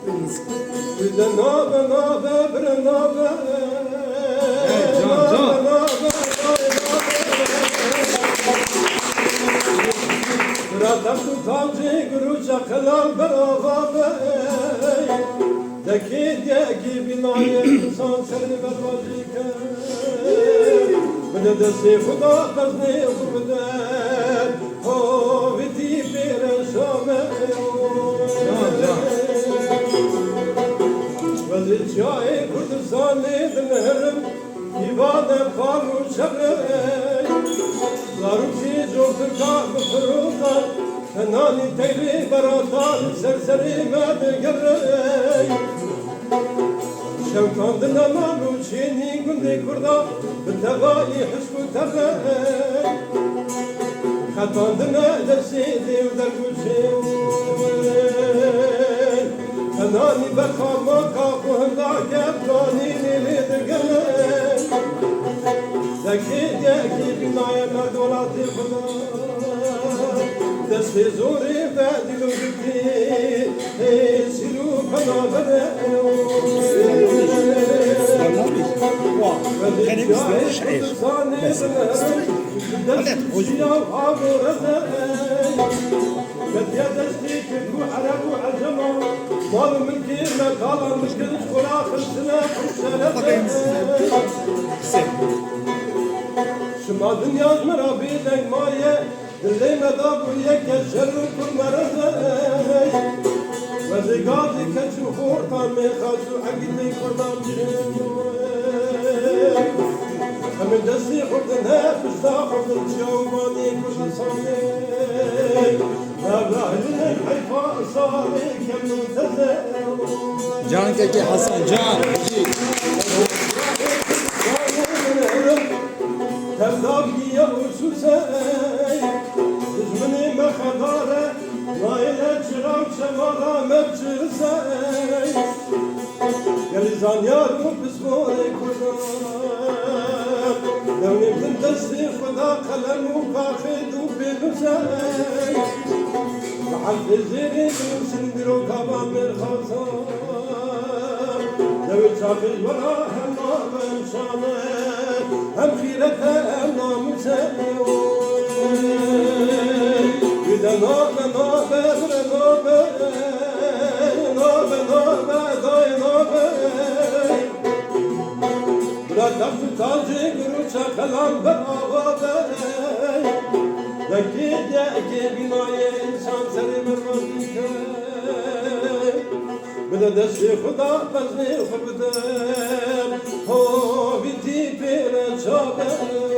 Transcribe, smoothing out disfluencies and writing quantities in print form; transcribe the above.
Bir de nabe nabe bre nabe. Bırakam tutamcı gürüce kılal beraber. Deki deki binaya insan seni bervacike. Bide desi Khuda kazni kubde. O viti pere şame. Vazir çay Kurdistan'ı dinlerim. İbade faru şebre. Zaruki joktur kahve fırıldan. Fenani teyri baratan serseri medgerey. Şevkandın amalu çini gündi kurda Bitevai hışku terrey. Katandın edersi devler güçey. Fenani bekama kapında geplani nilidirgeney. Zeki deki binaya merdolati kuda Desti zori ve dilu gitti Silu kanabere كان شعير بس ولات وجهه عبرته بدي دستي كلو على ابو عجمه مال ملكي ما قال مشكل شكون اخر سنه شما دنیا مرا بیدن مایه دلی مدا بویه که شر کن مرزه و زگادی که چو خورتان می خواستو عقیدی کردم همین دستی خوردن هفشتا خوردن چیومانی کردن سامی نبراهلین حیفا سامی کم منتظر جان كي حسن جان تبدأ وسوسة دجمني ما خضارة نايلة شرام شمارة مبجلسة يلي زانيار وبسموري كلنا لو يمكن دستي خدا قلم وقاخد وبنسة محل زيري سندرو كباب من خلصان لو تشافي ورا هلا بمشانه هم خيرته هم ناموسه إذا نابه نابه نابه نابه نابه داي نابه بلا دفت تاجي قروشا كلام برابه دكي دكي بناي إنسان سري مرمانيك بده دستی خدا بزنی خبدم هو بیتی پیرن شابه